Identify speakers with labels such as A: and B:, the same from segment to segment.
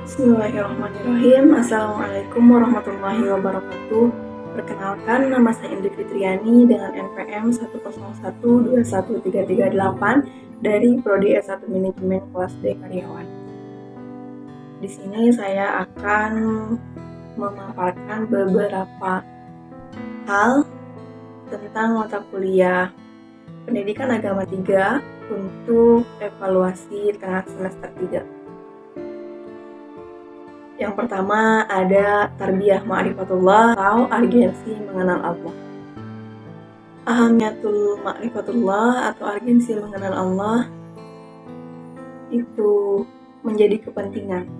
A: Bismillahirrahmanirrahim. Assalamualaikum warahmatullahi wabarakatuh. Perkenalkan, nama saya Indri Fitriani dengan NPM 101213338 dari Prodi S1 Manajemen kelas D Karyawan. Di sini saya akan memaparkan beberapa hal tentang mata kuliah Pendidikan Agama 3 untuk evaluasi tengah semester 3. Yang pertama ada tarbiyah ma'rifatullah atau urgensi mengenal Allah. Ahamiyatul ma'rifatullah atau urgensi mengenal Allah itu menjadi kepentingan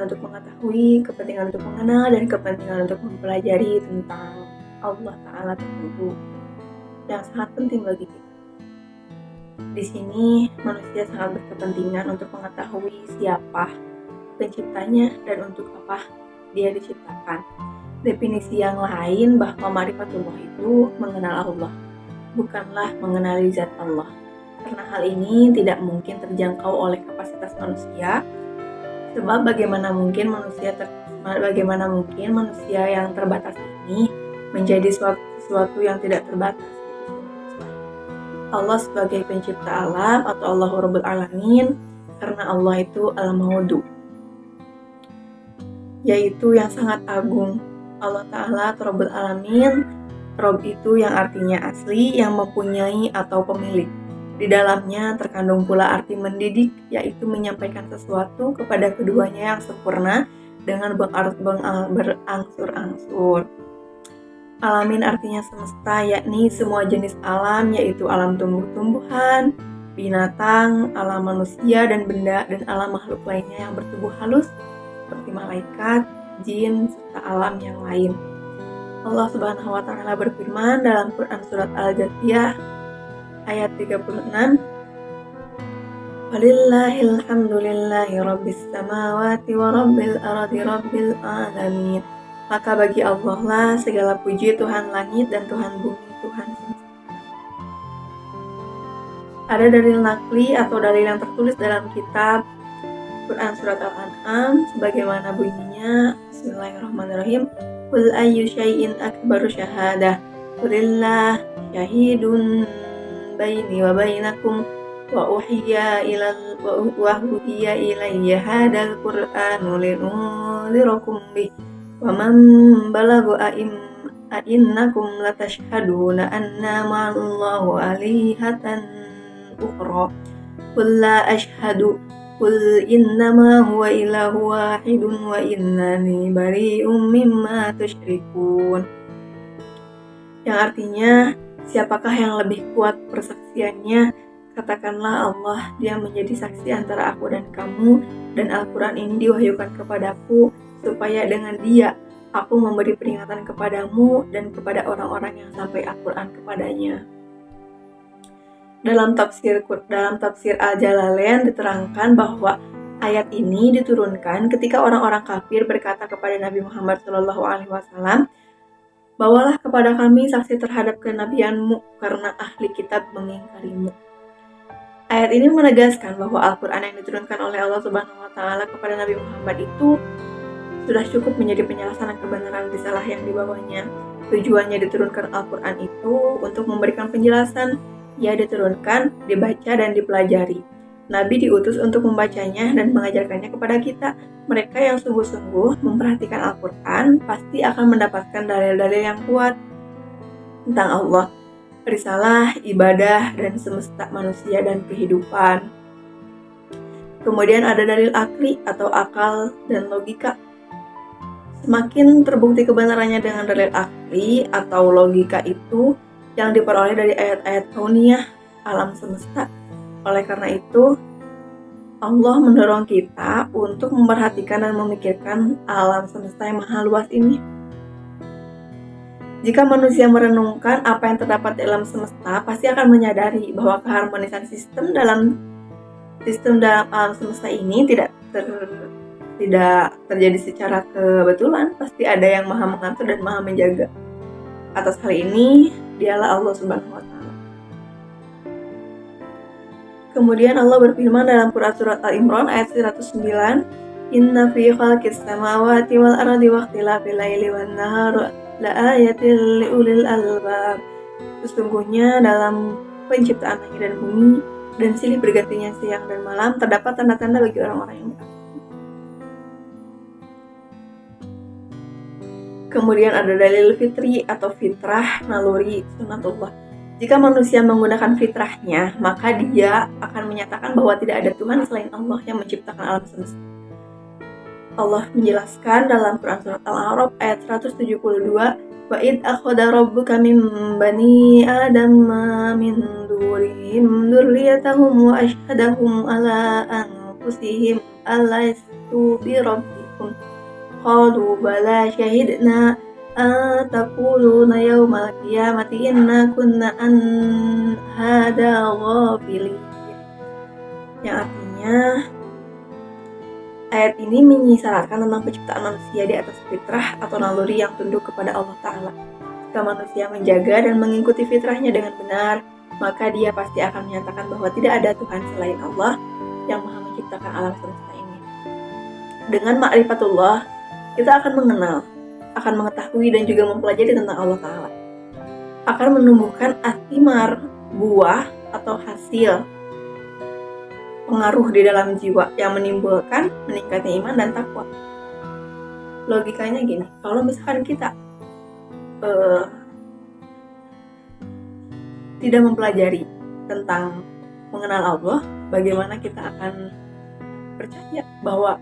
A: untuk mengetahui, kepentingan untuk mengenal, dan kepentingan untuk mempelajari tentang Allah Ta'ala tertentu yang sangat penting bagi kita. Di sini manusia sangat berkepentingan untuk mengetahui siapa penciptanya dan untuk apa dia diciptakan. Definisi yang lain bahwa ma'rifatullah itu mengenal Allah, bukanlah mengenali zat Allah. Karena hal ini tidak mungkin terjangkau oleh kapasitas manusia, sebab bagaimana mungkin manusia yang terbatas ini menjadi sesuatu yang tidak terbatas. Allah sebagai pencipta alam atau Allahu Rabbul Alamin, karena Allah itu al-mawdu, yaitu yang sangat agung. Allah Ta'ala Rabbul Alamin, Rabb itu yang artinya asli, yang mempunyai atau pemilik. Di dalamnya terkandung pula arti mendidik, yaitu menyampaikan sesuatu kepada keduanya yang sempurna dengan berangsur-angsur. Alamin artinya semesta, yakni semua jenis alam, yaitu alam tumbuh-tumbuhan, binatang, alam manusia dan benda, dan alam makhluk lainnya yang bertubuh halus seperti malaikat, jin, serta alam yang lain. Allah Subhanahu wa Ta'ala berfirman dalam Quran surat Al-Jathiyah ayat 36, Walillahil hamdulillahi rabbis samawati wa rabbil ardi rabbil alamin. Maka bagi Allah lah segala puji, Tuhan langit dan Tuhan bumi, Tuhan semesta. Ada dalil nakli atau dalil yang tertulis dalam kitab Quran surat Al-An'am sebagaimana bunyinya, Bismillahirrahmanirrahim, Qul ayyu syai'in akbaru syahadah, Qulillah syahidun baini wa bainakum wa uhiya ilayya hadal Qur'anu linunzirakum bih wa man balagha a'innakum latashhaduna anna ma'allahu alihatan ukhra Qul la ashhadu Qul innama huwa ilahu wahidun wa innani bari'um mimma tusyrikun. Yang artinya, siapakah yang lebih kuat persaksiannya? Katakanlah Allah, dia menjadi saksi antara aku dan kamu, dan Al-Quran ini diwahyukan kepadaku, supaya dengan dia aku memberi peringatan kepadamu dan kepada orang-orang yang sampai Al-Quran kepadanya. Dalam tafsir Al-Jalalain diterangkan bahwa ayat ini diturunkan ketika orang-orang kafir berkata kepada Nabi Muhammad SAW, bawalah kepada kami saksi terhadap kenabianmu karena ahli kitab mengingkarimu. Ayat ini menegaskan bahwa Al-Quran yang diturunkan oleh Allah Subhanahu wa Ta'ala kepada Nabi Muhammad itu sudah cukup menjadi penjelasan kebenaran risalah yang dibawanya. Tujuannya diturunkan Al-Quran itu untuk memberikan penjelasan. Ia diturunkan, dibaca, dan dipelajari. Nabi diutus untuk membacanya dan mengajarkannya kepada kita. Mereka yang sungguh-sungguh memperhatikan Al-Quran pasti akan mendapatkan dalil-dalil yang kuat tentang Allah, risalah, ibadah, dan semesta manusia dan kehidupan. Kemudian ada dalil akli atau akal dan logika. Semakin terbukti kebenarannya dengan dalil akli atau logika itu yang diperoleh dari ayat-ayat kauniyah alam semesta. Oleh karena itu, Allah mendorong kita untuk memperhatikan dan memikirkan alam semesta yang maha luas ini. Jika manusia merenungkan apa yang terdapat di alam semesta, pasti akan menyadari bahwa keharmonisan sistem dalam alam semesta ini tidak terjadi secara kebetulan. Pasti ada yang maha mengatur dan maha menjaga. Atas hal ini, dialah Allah Subhanahu wa Ta'ala. Kemudian Allah berfirman dalam Quran surat Al-Imran ayat 109, Inna fi khalqis samawati wal ardi wa ikhtilafil laili wan nahar laayatil liulil albab. Sesungguhnya dalam penciptaan langit dan bumi dan silih bergantinya siang dan malam terdapat tanda-tanda bagi orang-orang yang berakal. Kemudian ada dalil fitri atau fitrah, naluri, sunatullah. Jika manusia menggunakan fitrahnya, maka dia akan menyatakan bahwa tidak ada Tuhan selain Allah yang menciptakan alam semesta. Allah menjelaskan dalam Quran surat Al-A'raf ayat 172, wa id akhadha rabbuka min bani adama min durihim dzurriyyatahum wa ashhadahum ala anfusihim alastu bi rabbikum qalu bala syahidna taquluna yawmal qiyamati inna kunna an hada ghafilin. Yang artinya ayat ini mengisyaratkan tentang penciptaan manusia di atas fitrah atau naluri yang tunduk kepada Allah Ta'ala. Jika manusia menjaga dan mengikuti fitrahnya dengan benar, maka dia pasti akan menyatakan bahwa tidak ada Tuhan selain Allah yang maha menciptakan alam semesta ini. Dengan ma'rifatullah, kita akan mengenal, akan mengetahui dan juga mempelajari tentang Allah Ta'ala. Akan menumbuhkan athimar, buah atau hasil pengaruh di dalam jiwa yang menimbulkan meningkatnya iman dan takwa. Logikanya gini, kalau misalkan kita tidak mempelajari tentang mengenal Allah, bagaimana kita akan percaya bahwa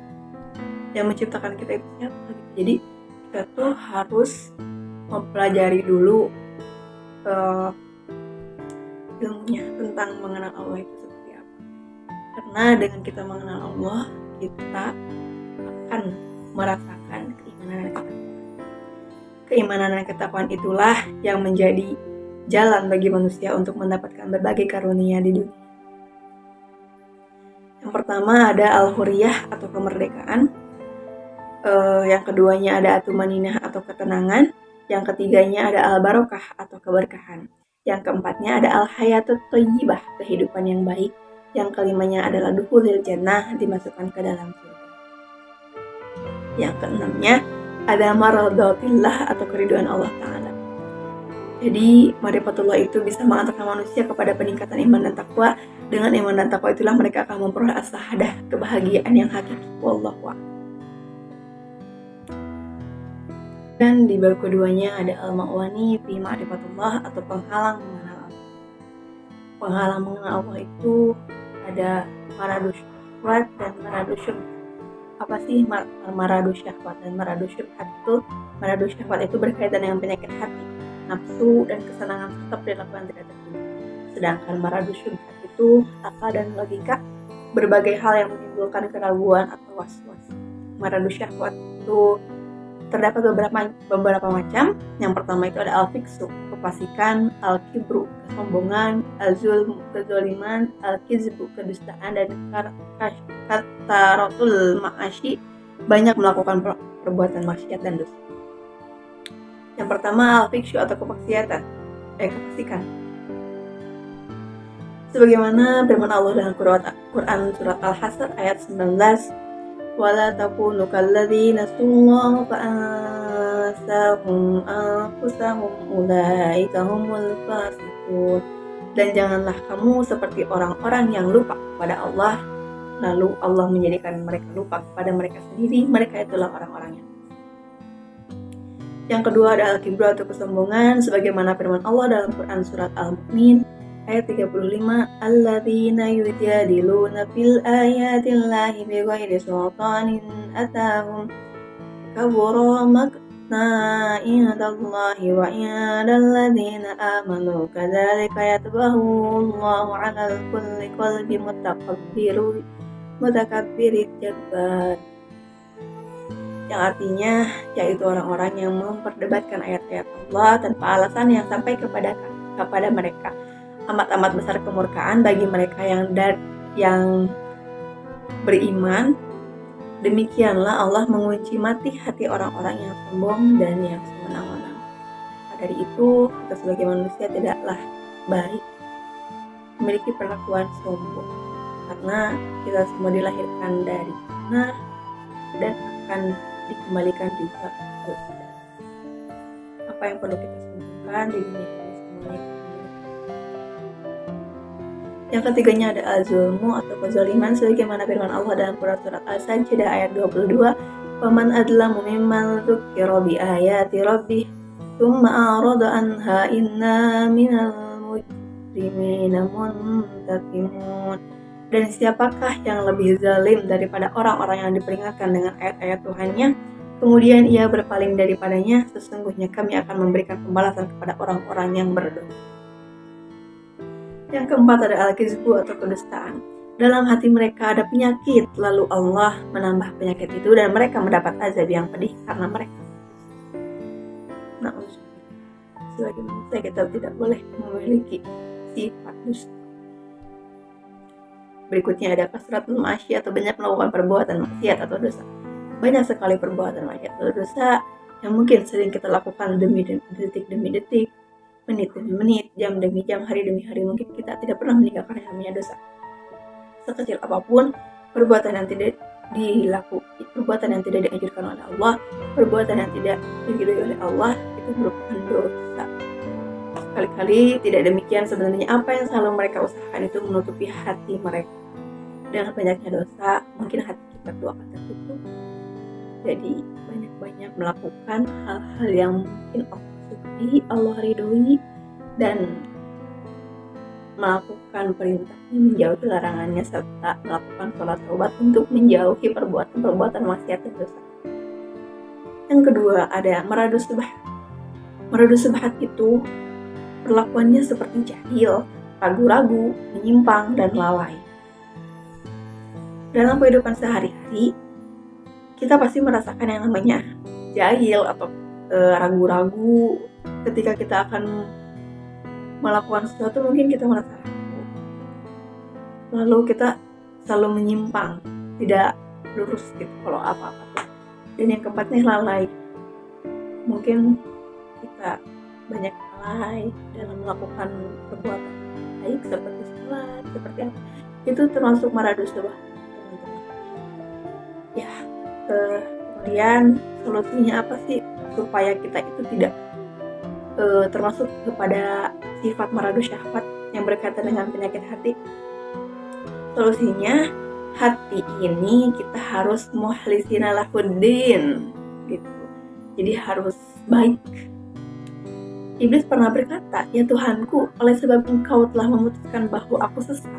A: yang menciptakan kita itu siapa? Jadi kita tuh harus mempelajari dulu ilmunya tentang mengenal Allah itu seperti apa. Karena dengan kita mengenal Allah, kita akan merasakan keimanan dan ketakwaan. Keimanan dan ketakwaan itulah yang menjadi jalan bagi manusia untuk mendapatkan berbagai karunia di dunia. Yang pertama ada al-huriyah atau kemerdekaan. Yang keduanya ada atumaninah atau ketenangan. Yang ketiganya ada al-barokah atau keberkahan. Yang keempatnya ada al-hayatut thayyibah, kehidupan yang baik. Yang kelimanya adalah dukhulil jannah, dimasukkan ke dalam surga. Yang keenamnya ada maradhatillah atau keriduan Allah Ta'ala. Jadi ma'rifatullah itu bisa mengantarkan manusia kepada peningkatan iman dan takwa. Dengan iman dan takwa itulah mereka akan memperoleh as-sahadah, kebahagiaan yang hakiki. Wallahu a'lam. Dan di bab keduanya ada al-ma'wani fi ma'rifatullah atau penghalang mengenal Allah. Penghalang mengenal Allah itu ada maradus syahwat dan maradus syubhat. Apa sih maradus syahwat dan maradus syubhat itu? Maradus syahwat itu berkaitan dengan penyakit hati, nafsu dan kesenangan tetap dilakukan tidak terduga. Sedangkan maradus syubhat itu akal dan logika, berbagai hal yang menimbulkan keraguan atau was-was. Maradus syahwat itu terdapat beberapa macam. Yang pertama itu ada al-fiksu, kefasikan, al-kibru, kesombongan, al-zulmu, kezaliman, al-kizbu, kedustaan, dan kataratul ma'asyi, banyak melakukan perbuatan maksiat dan dosa. Yang pertama al-fiksu atau kefasikan. Sebagaimana firman Allah dalam Quran surat Al-Hasr ayat 19, wala takunu kalladzina nasullahu fa ansahum anfusahum ulaika humul fasiqun. Dan janganlah kamu seperti orang-orang yang lupa kepada Allah, lalu Allah menjadikan mereka lupa kepada mereka sendiri. Mereka itulah orang-orang yang kedua ada al-kibru atau kesombongan, sebagaimana firman Allah dalam Quran surat Al-Mu'min ayat 35, alladzina yujadiluna fil ayatillahi bighairi sultanin atahum kabura makna indallahi wa indalladzina amanu kadzalika yatbahu Allahu 'alal kulli qalbi mutakabbirin jabbar. Yang artinya yaitu orang-orang yang memperdebatkan ayat-ayat Allah tanpa alasan yang sampai kepada mereka. Amat-amat besar kemurkaan bagi mereka yang beriman. Demikianlah Allah mengunci mati hati orang-orang yang sombong dan yang semena-mena. Dari itu, kita sebagai manusia tidaklah baik memiliki perlakuan sombong. karena kita semua dilahirkan dari tanah dan akan dikembalikan juga ke udara. Apa yang perlu kita sembunyikan di dunia ini semuanya kita miliki. Yang ketiganya ada al-zulmu atau kezaliman, sebagaimana firman Allah dalam surat As-Sajdah ayat 22, "Faman adlamu mimman dzukkira bi ayati rabbih tsumma a'rada anha inna minal mujrimina muntaqimun." Dan siapakah yang lebih zalim daripada orang-orang yang diperingatkan dengan ayat-ayat Tuhannya, kemudian ia berpaling daripadanya? Sesungguhnya kami akan memberikan pembalasan kepada orang-orang yang berdosa. Yang keempat ada al-kizbu atau kedustaan. Dalam hati mereka ada penyakit, lalu Allah menambah penyakit itu dan mereka mendapat azab yang pedih karena mereka. Sebagai manusia kita tidak boleh memiliki sifat dusta. Berikutnya ada kasratul ma'asyi atau banyak melakukan perbuatan maksiat atau dosa. Banyak sekali perbuatan maksiat atau dosa yang mungkin sering kita lakukan detik demi detik, menit demi menit, jam demi jam, hari demi hari. Mungkin kita tidak pernah meninggalkan yang namanya dosa. Sekecil apapun perbuatan yang tidak dilakukan, perbuatan yang tidak dianjurkan oleh Allah, perbuatan yang tidak diridhoi oleh Allah, itu merupakan dosa. Kali-kali tidak demikian, sebenarnya apa yang selalu mereka usahakan itu menutupi hati mereka. Dengan banyaknya dosa, mungkin hati kita itu akan tertutup. Jadi banyak-banyak melakukan hal-hal yang mungkin Allah sukai, Allah ridhoi, dan melakukan perintahnya, menjauhi larangannya, serta melakukan sholat taubat untuk menjauhi perbuatan maksiat dan dosa. Yang kedua ada maradu subhat. Maradu subhat itu perlakuannya seperti jahil, ragu-ragu, menyimpang, dan lalai. Dalam kehidupan sehari-hari, kita pasti merasakan yang namanya jahil atau ragu-ragu ketika kita akan melakukan sesuatu. Mungkin kita merasa ragu, lalu kita selalu menyimpang, tidak lurus gitu kalau apa-apa. Dan yang keempatnya lalai. Mungkin kita banyak lalai dalam melakukan perbuatan baik seperti sholat, seperti apa, itu termasuk maradu subhat. Ya, kemudian solusinya apa sih supaya kita itu tidak termasuk kepada sifat maradu syahwat yang berkaitan dengan penyakit hati? Solusinya, hati ini kita harus mukhlisina lahuddin gitu. Jadi harus baik. Iblis pernah berkata, "Ya Tuhanku, oleh sebab Engkau telah memutuskan bahwa aku sesat,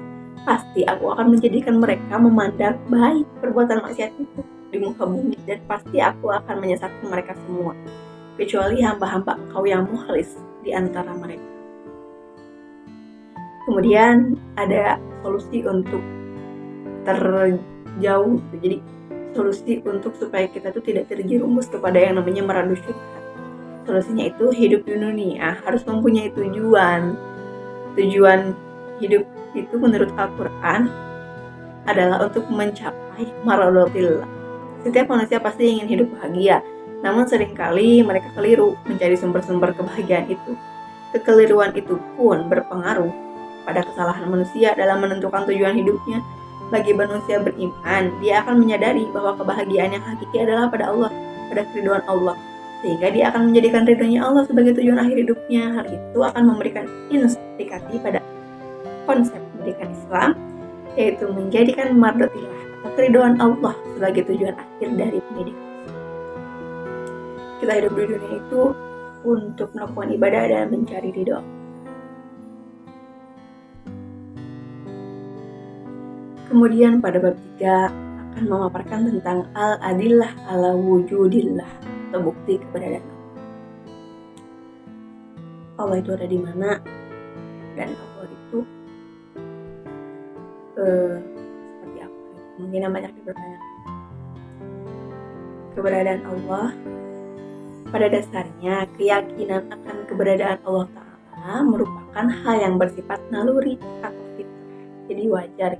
A: pasti aku akan menjadikan mereka memandang baik perbuatan maksiat itu di muka bumi, dan pasti aku akan menyesatkan mereka semua, kecuali hamba-hamba Engkau yang mukhlis di antara mereka." Kemudian ada solusi untuk terjauh, jadi solusi untuk supaya kita tuh tidak terjerumus kepada yang namanya maradu syubhat. Solusinya itu hidup di dunia harus mempunyai tujuan. Tujuan hidup itu menurut Al-Quran adalah untuk mencapai maradatillah. Setiap manusia pasti ingin hidup bahagia, namun seringkali mereka keliru mencari sumber-sumber kebahagiaan itu. Kekeliruan itu pun berpengaruh pada kesalahan manusia dalam menentukan tujuan hidupnya. Bagi manusia beriman, dia akan menyadari bahwa kebahagiaan yang hakiki adalah pada Allah, pada keridhaan Allah, sehingga dia akan menjadikan ridhonya Allah sebagai tujuan akhir hidupnya. Hal itu akan memberikan implikasi pada konsep pendidikan Islam, yaitu menjadikan mardatillah atau keridhaan Allah sebagai tujuan akhir dari pendidikan. Kita hidup di dunia itu untuk melakukan ibadah dan mencari ridho. Kemudian pada bab 3 akan memaparkan tentang al-adillah ala wujudillah atau bukti keberadaan Allah itu ada di mana, dan Allah itu seperti apa. Mungkin banyak dipertanyakan. Keberadaan Allah, pada dasarnya keyakinan akan keberadaan Allah Ta'ala merupakan hal yang bersifat naluri atau fitrah. Jadi wajar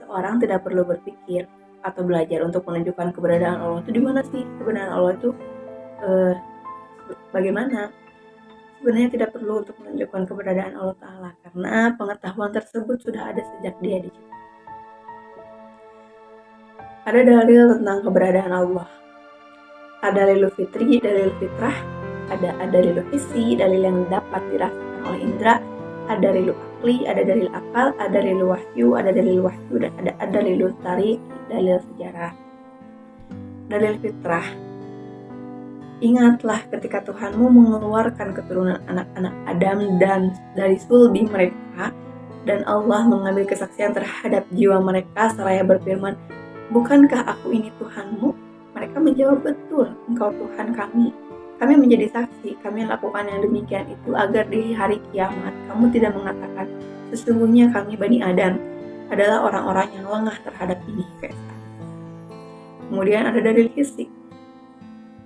A: seorang tidak perlu berpikir atau belajar untuk menunjukkan keberadaan Allah itu di mana sih, keberadaan Allah itu bagaimana. Sebenarnya tidak perlu untuk menunjukkan keberadaan Allah Ta'ala, karena pengetahuan tersebut sudah ada sejak dia diciptakan. Ada dalil tentang keberadaan Allah. Ada dalil fitri, dalil fitrah, ada dalil hissi, dalil yang dapat dirasakan oleh indera, ada dalil akli, ada dalil akal, ada dalil wahyu, dan ada dalil tarik, dalil sejarah. Dalil fitrah. Ingatlah ketika Tuhanmu mengeluarkan keturunan anak-anak Adam dan dari sulbi mereka, dan Allah mengambil kesaksian terhadap jiwa mereka seraya berfirman, "Bukankah aku ini Tuhanmu?" Mereka menjawab, "Betul, Engkau Tuhan kami. Kami menjadi saksi, kami lakukan yang demikian itu agar di hari kiamat kamu tidak mengatakan, sesungguhnya kami Bani Adam adalah orang-orang yang lengah terhadap ini." Kemudian ada dalil hissi.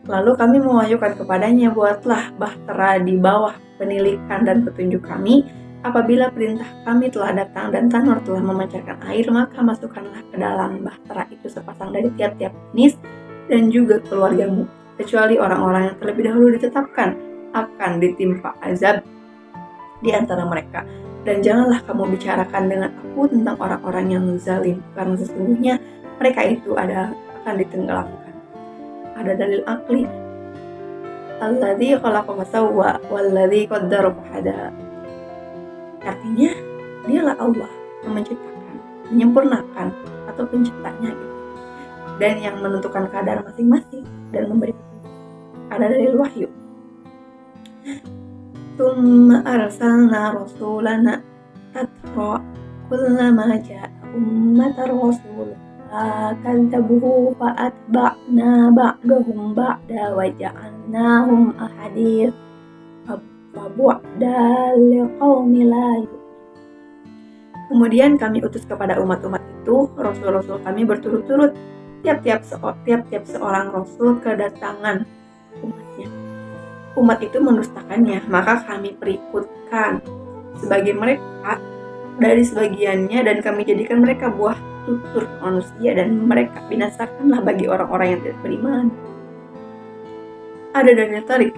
A: Lalu kami mewahyukan kepadanya, "Buatlah bahtera di bawah penilikan dan petunjuk kami. Apabila perintah kami telah datang dan tanur telah memancarkan air, maka masukkanlah ke dalam bahtera itu sepasang dari tiap-tiap jenis dan juga keluargamu, kecuali orang-orang yang terlebih dahulu ditetapkan akan ditimpa azab di antara mereka. Dan janganlah kamu bicarakan dengan aku tentang orang-orang yang zalim, karena sesungguhnya mereka itu akan ditenggelamkan." Ada dalil akli. Alladzi khalaqa fasawwa walladzi qaddara fahada. Artinya, dialah Allah yang menciptakan, menyempurnakan atau penciptanya gitu. Dan yang menentukan kadar masing-masing dan memberi petunjuk. Ada dalil wahyu. Tsumma arsalna rasulana tatra kullama ja'a ummatar rasul kadzabuhu fa'atba'na ba'dahum ba'da wa ja'alnahum ahadits fabu'da liqaumi la yu'minun. Kemudian kami utus kepada umat-umat itu rasul-rasul kami berturut-turut, tiap-tiap seorang rasul kedatangan umatnya. Umat itu mendustakannya, maka kami perikutkan sebagai mereka dari sebagiannya dan kami jadikan mereka buah tutur manusia dan mereka binasakanlah bagi orang-orang yang tidak beriman. Ada dalil tarik.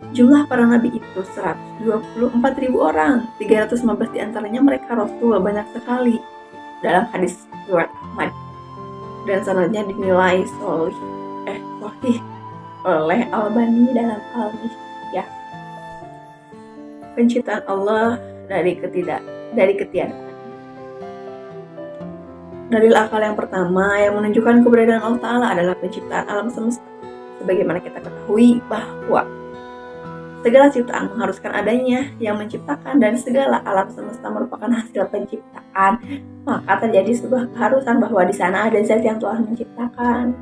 A: Jumlah para nabi itu 124.000 orang, 315 diantaranya mereka rasul, banyak sekali dalam hadis riwayat Ahmad, dan sanadnya dinilai sahih oleh Albani dalam Al-Mishkah. Penciptaan Allah dari ketiadaan. Dalil akal yang pertama yang menunjukkan keberadaan Allah Ta'ala adalah penciptaan alam semesta. Sebagaimana kita ketahui bahwa segala ciptaan mengharuskan adanya yang menciptakan dan segala alam semesta merupakan hasil penciptaan, maka terjadi sebuah keharusan bahwa di sana ada zat yang telah menciptakan.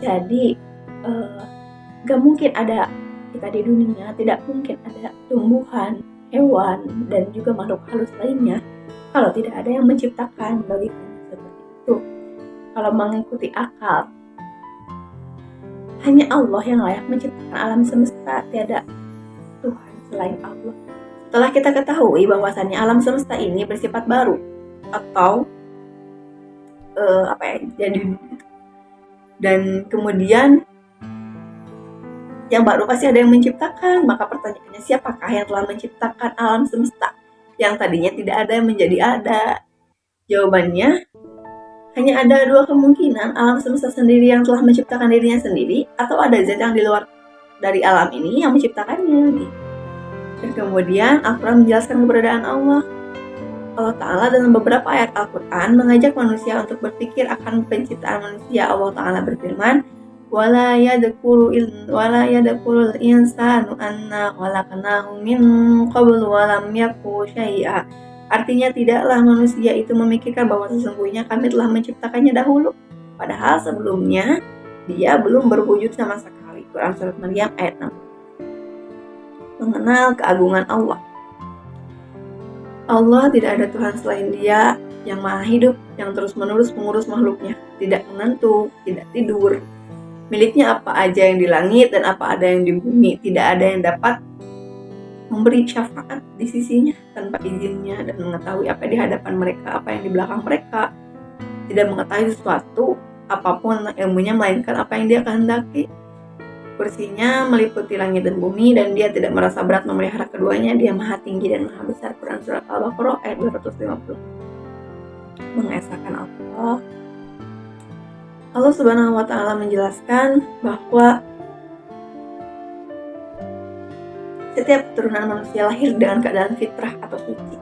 A: Jadi gak mungkin ada kita di dunia, tidak mungkin ada tumbuhan, hewan, dan juga makhluk halus lainnya kalau tidak ada yang menciptakan. Bagaimana seperti itu? Kalau mengikuti akal, hanya Allah yang layak menciptakan alam semesta, tiada Tuhan selain Allah. Setelah kita ketahui bahwasannya alam semesta ini bersifat baru atau jadi, dan kemudian yang baru pasti ada yang menciptakan, maka pertanyaannya, siapakah yang telah menciptakan alam semesta yang tadinya tidak ada menjadi ada? Jawabannya, hanya ada dua kemungkinan, alam semesta sendiri yang telah menciptakan dirinya sendiri, atau ada zat yang di luar dari alam ini yang menciptakannya. Dan kemudian Al-Quran menjelaskan keberadaan Allah. Allah Ta'ala dalam beberapa ayat Al-Quran mengajak manusia untuk berpikir akan penciptaan manusia. Allah Ta'ala berfirman, wala yadkurul insanu anna khalaqnahu min qablu wa lam yaku syai'a. Artinya, tidaklah manusia itu memikirkan bahwa sesungguhnya kami telah menciptakannya dahulu, padahal sebelumnya dia belum berwujud sama sekali. Quran Surat Maryam ayat 6. Mengenal keagungan Allah. Allah tidak ada Tuhan selain Dia yang maha hidup, yang terus-menerus mengurus makhluknya, tidak menentu, tidak tidur. Miliknya apa aja yang di langit dan apa ada yang di bumi. Tidak ada yang dapat memberi syafaat di sisinya tanpa izinnya, dan mengetahui apa di hadapan mereka, apa yang di belakang mereka. Tidak mengetahui sesuatu apapun tentang ilmunya, melainkan apa yang Dia kehendaki. Kursinya meliputi langit dan bumi, dan Dia tidak merasa berat memelihara keduanya. Dia maha tinggi dan maha besar. Quran Surat Al-Baqarah ayat 250. Mengesahkan Allah. Allah Subhanahu wa Ta'ala menjelaskan bahwa setiap keturunan manusia lahir dengan keadaan fitrah atau suci,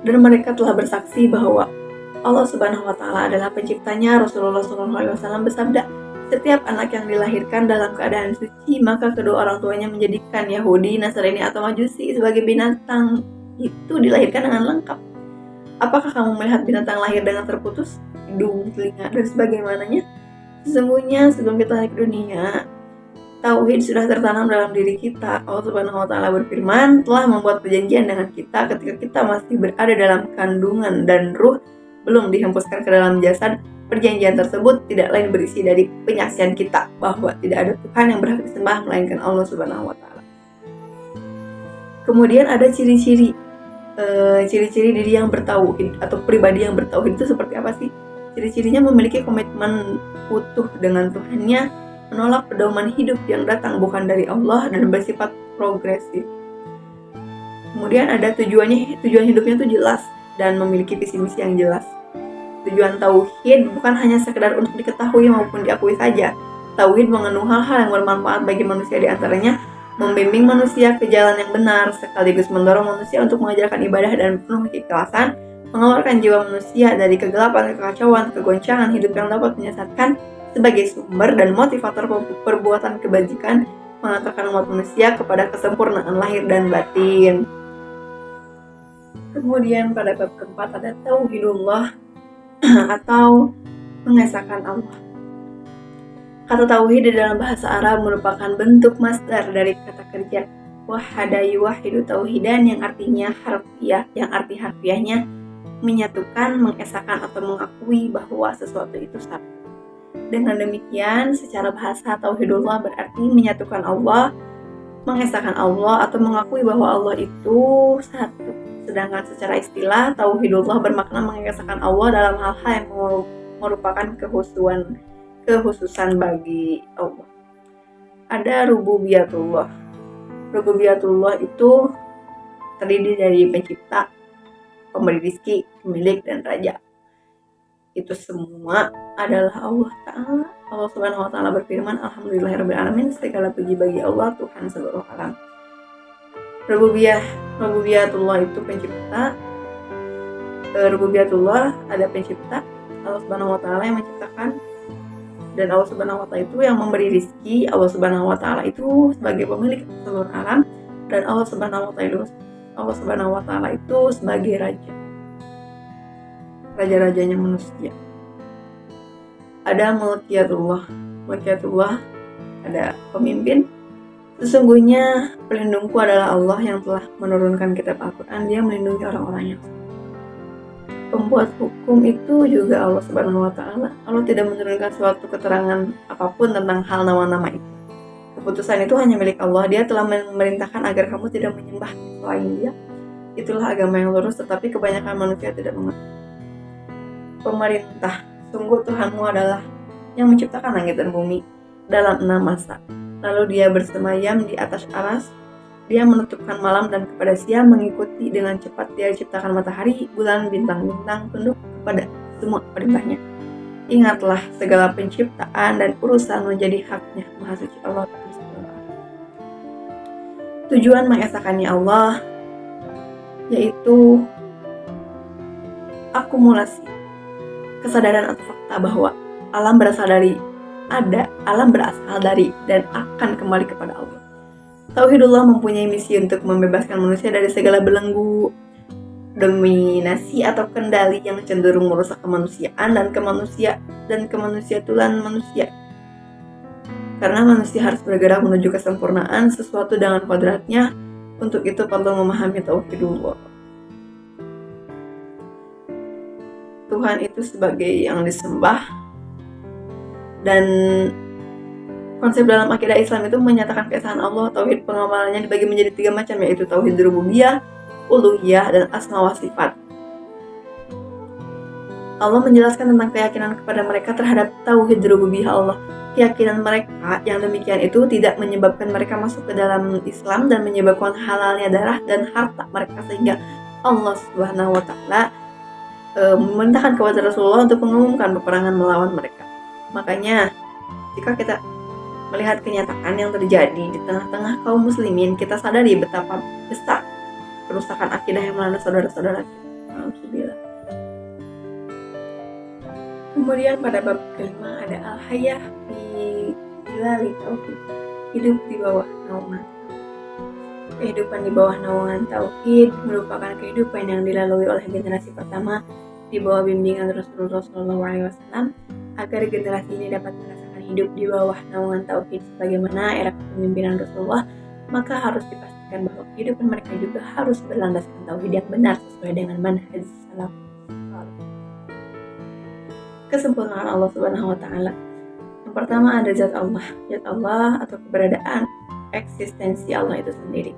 A: dan mereka telah bersaksi bahwa Allah Subhanahu wa Ta'ala adalah penciptanya. Rasulullah SAW bersabda, setiap anak yang dilahirkan dalam keadaan suci, maka kedua orang tuanya menjadikan Yahudi, Nasrani atau Majusi sebagai binatang itu dilahirkan dengan lengkap. Apakah kamu melihat binatang lahir dengan terputus hidung, telinga, dan sebagaimananya? Sesungguhnya sebelum kita lahir ke dunia, tauhid sudah tertanam dalam diri kita. Allah Subhanahu wa Ta'ala berfirman, telah membuat perjanjian dengan kita ketika kita masih berada dalam kandungan dan ruh belum dihempuskan ke dalam jasad. Perjanjian tersebut tidak lain berisi dari penyaksian kita bahwa tidak ada Tuhan yang berhak disembah melainkan Allah Subhanahu wa Ta'ala. Kemudian ada ciri-ciri diri yang bertauhid atau pribadi yang bertauhid itu seperti apa sih? Ciri-cirinya memiliki komitmen utuh dengan Tuhannya, menolak pedoman hidup yang datang bukan dari Allah, dan bersifat progresif. Kemudian ada tujuan hidupnya itu jelas dan memiliki visi misi yang jelas. Tujuan tauhid bukan hanya sekedar untuk diketahui maupun diakui saja. Tauhid mengandung hal-hal yang bermanfaat bagi manusia, di antaranya membimbing manusia ke jalan yang benar, sekaligus mendorong manusia untuk mengajarkan ibadah dan penuh keikhlasan, mengeluarkan jiwa manusia dari kegelapan, kekacauan, kegoncangan hidup yang dapat menyesatkan, sebagai sumber dan motivator perbuatan kebajikan, mengantarkan umat manusia kepada kesempurnaan lahir dan batin. Kemudian pada bab keempat ada tauhidullah atau mengesahkan Allah. Kata tauhid di dalam bahasa Arab merupakan bentuk masdar dari kata kerja wahada yuwahidu tauhidan, yang artinya harfiah, yang arti harfiahnya menyatukan, mengesahkan atau mengakui bahwa sesuatu itu satu. Dengan demikian, secara bahasa tauhidullah berarti menyatukan Allah, mengesahkan Allah, atau mengakui bahwa Allah itu satu. Sedangkan secara istilah, tauhidullah bermakna mengesahkan Allah dalam hal-hal yang merupakan kekhususan bagi Allah. Ada rububiyatullah. Rububiyatullah itu terdiri dari pencipta, pemberi rezeki, pemilik, dan raja. Itu semua adalah Allah Ta'ala. Allah Subhanahu wa Ta'ala berfirman, alhamdulillahirabbil alamin, segala puji bagi Allah, Tuhan seluruh alam. Rububiyatullah itu pencipta. Rububiyatullah ada pencipta, Allah Subhanahu wa Ta'ala yang menciptakan, dan Allah Subhanahu wa Ta'ala itu yang memberi rizki. Allah Subhanahu wa Ta'ala itu sebagai pemilik seluruh alam, dan Allah Subhanahu wa Ta'ala itu sebagai raja-rajanya manusia. Ada mulkiyatullah, ada pemimpin. Sesungguhnya pelindungku adalah Allah yang telah menurunkan kitab Al-Quran. Dia melindungi orang-orang yang pembuat hukum itu juga Allah Subhanahu wa Ta'ala. Allah tidak menurunkan suatu keterangan apapun tentang hal nama-nama itu. Keputusan itu hanya milik Allah. Dia telah memerintahkan agar kamu tidak menyembah selain Dia. Itulah agama yang lurus, tetapi kebanyakan manusia tidak mengerti. Pemerintah, sungguh Tuhanmu adalah yang menciptakan langit dan bumi dalam 6 masa. Lalu Dia bersemayam di atas aras. Dia menutupkan malam dan kepada siang mengikuti dengan cepat. Dia ciptakan matahari, bulan, bintang-bintang, tunduk kepada semua perintahnya. Ingatlah segala penciptaan dan urusan menjadi haknya Maha Suci Allah Ta'ala. Tujuan mengesahkannya Allah yaitu akumulasi kesadaran atau fakta bahwa alam berasal dari dan akan kembali kepada Allah. Tauhidullah mempunyai misi untuk membebaskan manusia dari segala belenggu, dominasi atau kendali yang cenderung merusak kemanusiaan dan kemanusiaan manusia. Karena manusia harus bergerak menuju kesempurnaan sesuatu dengan kodratnya, untuk itu perlu memahami tauhidullah. Tuhan itu sebagai yang disembah, dan konsep dalam akidah Islam itu menyatakan keesaan Allah. Tauhid pengamalannya dibagi menjadi 3 macam, yaitu tauhid rububiyah, uluhiyah, dan asma wa sifat. Allah menjelaskan tentang keyakinan kepada mereka terhadap tauhid rububiyah Allah. Keyakinan mereka yang demikian itu tidak menyebabkan mereka masuk ke dalam Islam dan menyebabkan halalnya darah dan harta mereka, sehingga Allah Subhanahu wa Ta'ala memerintahkan kepada Rasulullah untuk mengumumkan peperangan melawan mereka. Makanya, jika kita melihat kenyataan yang terjadi di tengah-tengah kaum muslimin, kita sadari betapa besar kerusakan akidah yang melanda saudara-saudara kita. Alhamdulillah. Kemudian pada bab kelima ada al-hayah fi hilali tauhid, hidup di bawah naungan. Kehidupan di bawah naungan tauhid merupakan kehidupan yang dilalui oleh generasi pertama di bawah bimbingan Rasulullah SAW agar generasi ini dapat merasakan hidup di bawah naungan tauhid sebagaimana era kepemimpinan Rasulullah, maka harus dipastikan bahwa kehidupan mereka juga harus berlandaskan tauhid yang benar sesuai dengan manhaj salaf. Kesempurnaan Allah Subhanahu wa taala. Yang pertama ada zat Allah atau keberadaan eksistensi Allah itu sendiri.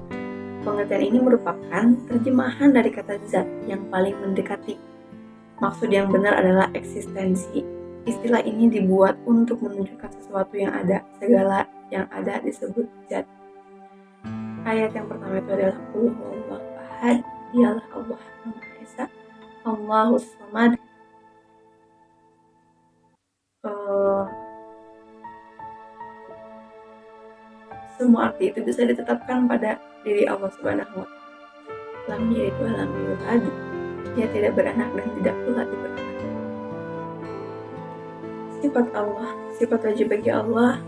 A: Pengertian ini merupakan terjemahan dari kata zat yang paling mendekati. Maksud yang benar adalah eksistensi. Istilah ini dibuat untuk menunjukkan sesuatu yang ada. Segala yang ada disebut zat. Ayat yang pertama itu adalah Qul huwallahu ahad, dialah Allah yang Maha Esa, Allahus Samad. Semua arti itu bisa ditetapkan pada diri Allah Subhanahu wa taala. Lam yalid wa lam yulad. Dia tidak beranak dan tidak pula diberikan. Sifat Allah, sifat wajib bagi Allah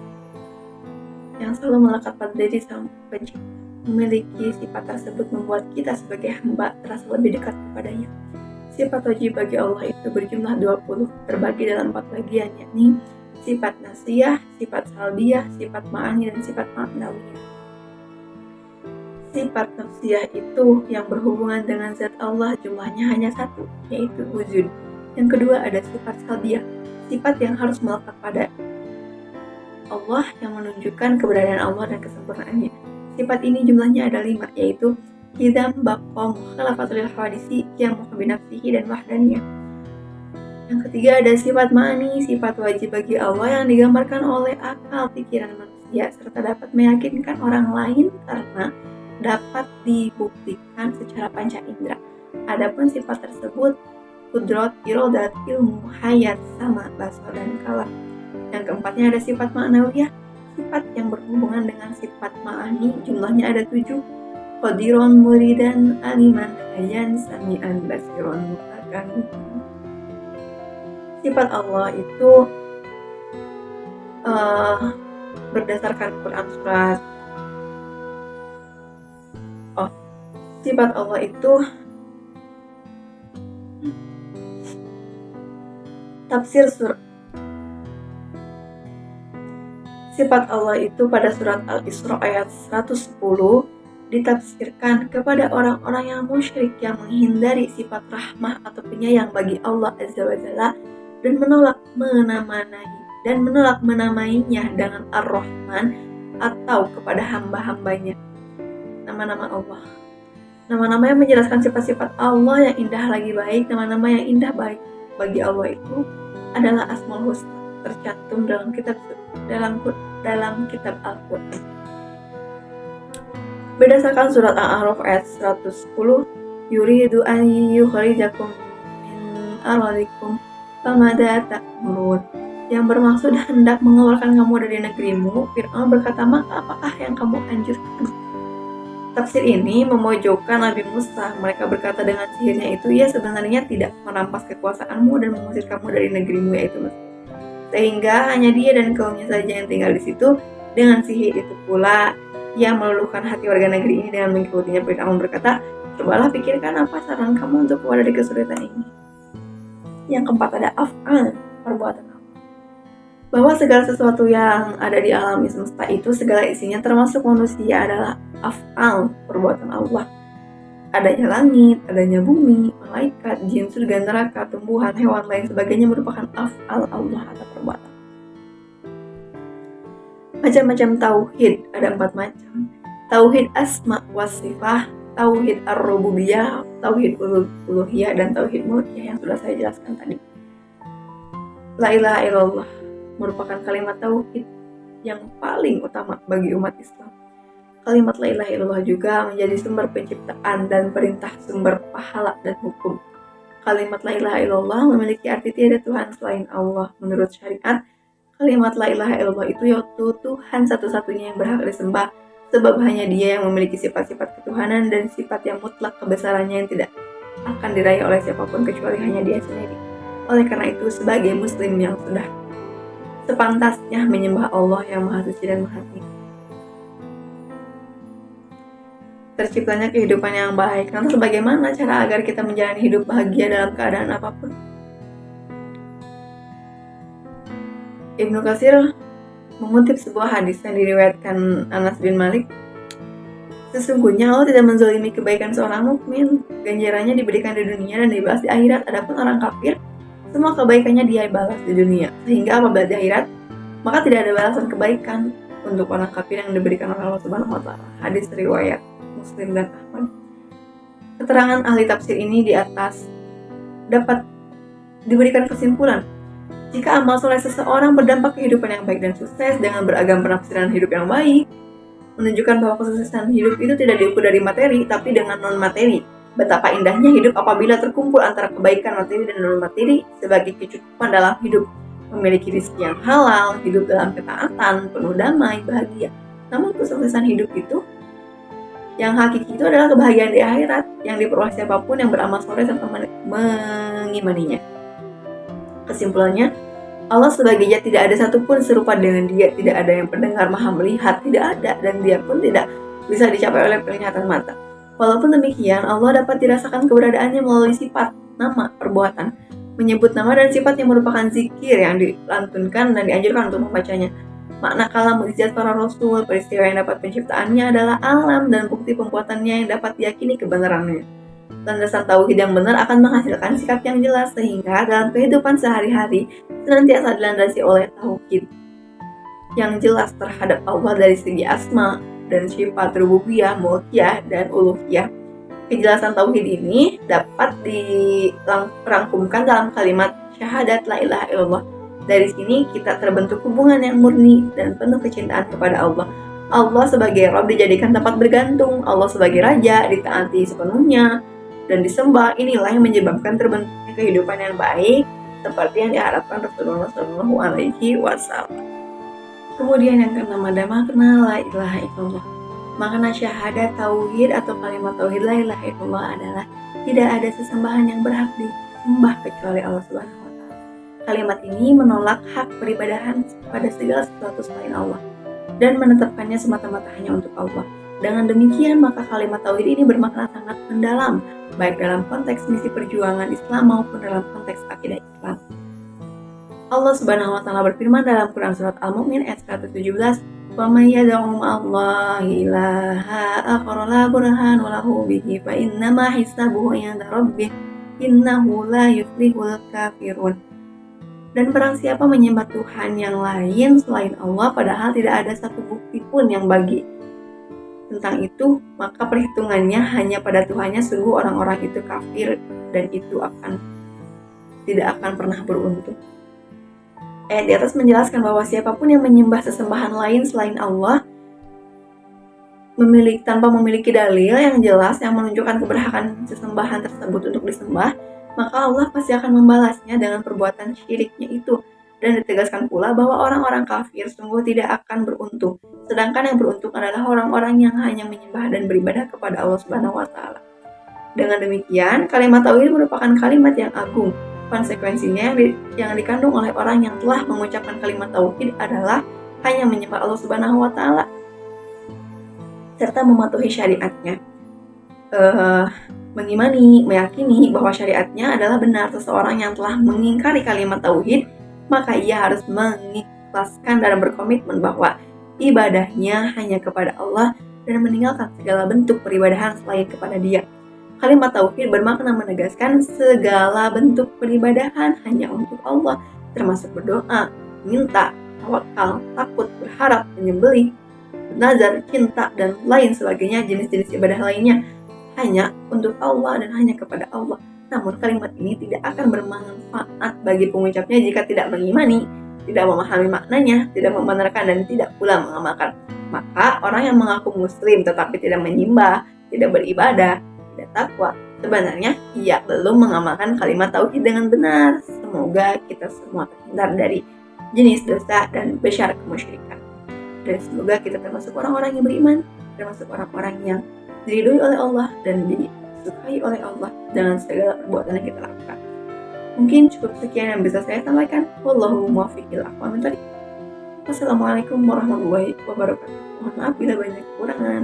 A: yang selalu melekat pada diri Sang Pencipta. Memiliki sifat tersebut membuat kita sebagai hamba terasa lebih dekat kepadanya. Sifat wajib bagi Allah itu berjumlah 20, terbagi dalam 4 bagian, yakni sifat nasiyah, sifat salbiyah, sifat ma'ani, dan sifat ma'nawiyah. Sifat nafsiyah itu yang berhubungan dengan zat Allah jumlahnya hanya 1, yaitu wujud. Yang kedua ada sifat salbiyah, sifat yang harus melekat pada Allah yang menunjukkan keberadaan Allah dan kesempurnaannya. Sifat ini jumlahnya ada 5, yaitu hidam, baqom, khalafatul hawadisi, yang binafsihi, dan wahdaniyah. Yang ketiga ada sifat ma'ani, sifat wajib bagi Allah yang digambarkan oleh akal pikiran manusia serta dapat meyakinkan orang lain karena dapat dibuktikan secara panca indera. Adapun sifat tersebut kudrat, irodat, ilmu, hayat, sama, basar, dan kalam. Yang keempatnya ada sifat ma'nawiyah, sifat yang berhubungan dengan sifat ma'ani, jumlahnya ada 7. Qadiron, muridan, aliman, hayan, sami'an, basiron, mutakan. Sifat Allah itu berdasarkan Quran surat. Sifat Allah itu tafsir surat. Sifat Allah itu pada surat Al-Isra ayat 110 ditafsirkan kepada orang-orang yang musyrik yang menghindari sifat rahmah atau penyayang bagi Allah Azza wa Jalla dan menolak menamainya dengan Ar-Rahman atau kepada hamba-hambanya. Nama-nama Allah. Nama-nama yang menjelaskan sifat-sifat Allah yang indah lagi baik. Nama-nama yang indah baik bagi Allah itu adalah Asmaul Husna, tercantum dalam kitab Al-Qur'an. Berdasarkan surat Al-A'raf ayat 110, yuridu an yukhrijakum min ardikum famada ta'murun, yang bermaksud hendak mengeluarkan kamu dari negerimu. Fir'aun berkata, maka apakah yang kamu anjurkan? Tafsir ini memojokkan Nabi Musa. Mereka berkata dengan sihirnya itu, ia sebenarnya tidak merampas kekuasaanmu dan mengusir kamu dari negerimu, yaitu Mesir. Sehingga hanya dia dan kaumnya saja yang tinggal di situ. Dengan sihir itu pula ia meluluhkan hati warga negeri ini dengan mengikutinya. Fir'aun berkata, cobalah pikirkan apa saran kamu untuk keluar dari kesulitan ini. Yang keempat ada af'al, perbuatan Allah. Bahwa segala sesuatu yang ada di alam semesta itu, segala isinya termasuk manusia adalah af'al, perbuatan Allah. Adanya langit, adanya bumi, malaikat, jin, surga, neraka, tumbuhan, hewan, lain sebagainya merupakan af'al Allah atau perbuatan. Macam-macam tauhid, ada 4 macam. Tauhid asma wa sifah, tauhid ar-rububiyah, tauhid uluhiyah, dan tauhid mulkiyah yang sudah saya jelaskan tadi. La ilaha illallah merupakan kalimat tauhid yang paling utama bagi umat Islam. Kalimat la ilaha illallah juga menjadi sumber penciptaan dan perintah sumber pahala dan hukum. Kalimat la ilaha illallah memiliki arti tiada Tuhan selain Allah menurut syariat Kalimat la ilaha illallah itu yaitu Tuhan satu-satunya yang berhak disembah, sebab hanya Dia yang memiliki sifat-sifat ketuhanan dan sifat yang mutlak kebesarannya yang tidak akan diraih oleh siapapun kecuali hanya Dia sendiri. Oleh karena itu, sebagai muslim yang sudah sepantasnya menyembah Allah yang Maha Suci dan Maha Tinggi. Terciptanya kehidupan yang baik. Lantas bagaimana cara agar kita menjalani hidup bahagia dalam keadaan apapun? Ibnu Katsir mengutip sebuah hadis yang diriwayatkan Anas bin Malik. Sesungguhnya Allah tidak menzalimi kebaikan seorang mukmin. Ganjarannya diberikan di dunia dan dibalas di akhirat. Adapun orang kafir, semua kebaikannya dia balas di dunia. Sehingga apabila di akhirat, maka tidak ada balasan kebaikan untuk orang kafir yang diberikan oleh Allah Subhanahu wa taala. Hadis riwayat Muslim dan Ahmad. Keterangan ahli tafsir ini di atas dapat diberikan kesimpulan. Jika amal soleh seseorang berdampak kehidupan yang baik dan sukses dengan beragam penafsiran hidup yang baik, menunjukkan bahwa kesuksesan hidup itu tidak diukur dari materi, tapi dengan non-materi. Betapa indahnya hidup apabila terkumpul antara kebaikan materi dan non-materi sebagai kecukupan dalam hidup. Memiliki rezeki yang halal, hidup dalam ketaatan, penuh damai, bahagia. Namun kesuksesan hidup itu, yang hakiki itu adalah kebahagiaan di akhirat, yang diperoleh siapapun yang beramal soleh serta mengimaninya. Kesimpulannya, Allah sebagai Zat tidak ada satupun serupa dengan Dia, tidak ada yang pendengar maha melihat, tidak ada, dan Dia pun tidak bisa dicapai oleh penglihatan mata. Walaupun demikian, Allah dapat dirasakan keberadaannya melalui sifat, nama, perbuatan. Menyebut nama dan sifat yang merupakan zikir yang dilantunkan dan dianjurkan untuk membacanya. Makna kalam mukjizat para rasul, peristiwa yang dapat penciptaannya adalah alam dan bukti pembuatannya yang dapat diyakini kebenarannya. Landasan tauhid yang benar akan menghasilkan sikap yang jelas sehingga dalam kehidupan sehari-hari senantiasa dilandasi oleh tauhid yang jelas terhadap Allah dari segi asma dan sifat rububiyah, mulkiyah, dan uluhiyah. Kejelasan tauhid ini dapat dirangkumkan dalam kalimat syahadat la ilaha illallah. Dari sini kita terbentuk hubungan yang murni dan penuh kecintaan kepada Allah. Allah sebagai Rabb dijadikan tempat bergantung, Allah sebagai Raja ditaati sepenuhnya dan disembah. Inilah yang menyebabkan terbentuknya kehidupan yang baik seperti yang diharapkan Rasulullah Shallallahu Alaihi Wasallam. Kemudian yang keenam ada makna la ilaha illallah. Makna syahadat tauhid atau kalimat tauhid la ilaha illallah adalah tidak ada sesembahan yang berhak disembah kecuali Allah Subhanahu wa taala. Kalimat ini menolak hak peribadahan pada segala sesuatu selain Allah dan menetapkannya semata-mata hanya untuk Allah. Dengan demikian, maka kalimat tauhid ini bermakna sangat mendalam, baik dalam konteks misi perjuangan Islam maupun dalam konteks akidah Islam. Allah Subhanahu wa taala berfirman dalam Quran surat Al-Mu'min ayat 117, "Wa may yad'u ma'allahi ilaha akhar la burhana lahu bihi fa innama hisabuhu 'inda rabbih innahu la yuflihul kafirun." Dan barang siapa menyembah Tuhan yang lain selain Allah padahal tidak ada satu bukti pun yang bagi tentang itu, maka perhitungannya hanya pada Tuhannya, sungguh orang-orang itu kafir dan itu tidak akan pernah beruntung. Ayat di atas menjelaskan bahwa siapapun yang menyembah sesembahan lain selain Allah tanpa memiliki dalil yang jelas yang menunjukkan keberhakan sesembahan tersebut untuk disembah, maka Allah pasti akan membalasnya dengan perbuatan syiriknya itu. Dan ditegaskan pula bahwa orang-orang kafir sungguh tidak akan beruntung, sedangkan yang beruntung adalah orang-orang yang hanya menyembah dan beribadah kepada Allah Subhanahu wa taala. Dengan demikian, kalimat tauhid merupakan kalimat yang agung. Konsekuensinya yang dikandung oleh orang yang telah mengucapkan kalimat tauhid adalah hanya menyembah Allah Subhanahu wa taala serta mematuhi syariatnya. Meyakini bahwa syariatnya adalah benar. Seseorang yang telah mengingkari kalimat tauhid, maka ia harus mengikhlaskan dan berkomitmen bahwa ibadahnya hanya kepada Allah dan meninggalkan segala bentuk peribadahan selain kepada Dia. Kalimat tauhid bermakna menegaskan segala bentuk peribadahan hanya untuk Allah, termasuk berdoa, minta, tawakal, takut, berharap, menyembelih, nazar, cinta, dan lain sebagainya. Jenis-jenis ibadah lainnya hanya untuk Allah dan hanya kepada Allah. Namun kalimat ini tidak akan bermanfaat bagi pengucapnya jika tidak mengimani, tidak memahami maknanya, tidak membenarkan, dan tidak pula mengamalkan. Maka orang yang mengaku muslim tetapi tidak menyembah, tidak beribadah, tidak takwa, sebenarnya ia belum mengamalkan kalimat tauhid dengan benar. Semoga kita semua terhindar dari jenis dosa dan besar kemusyrikan. Dan semoga kita termasuk orang-orang yang beriman, termasuk orang-orang yang diridhoi oleh Allah dan disukai oleh Allah dengan segala perbuatan yang kita lakukan. Mungkin cukup sekian yang bisa saya sampaikan. Wallahu muwaffiq ila aqwamit thoriq. Wassalamualaikum warahmatullahi wabarakatuh. Mohon maaf bila banyak kekurangan.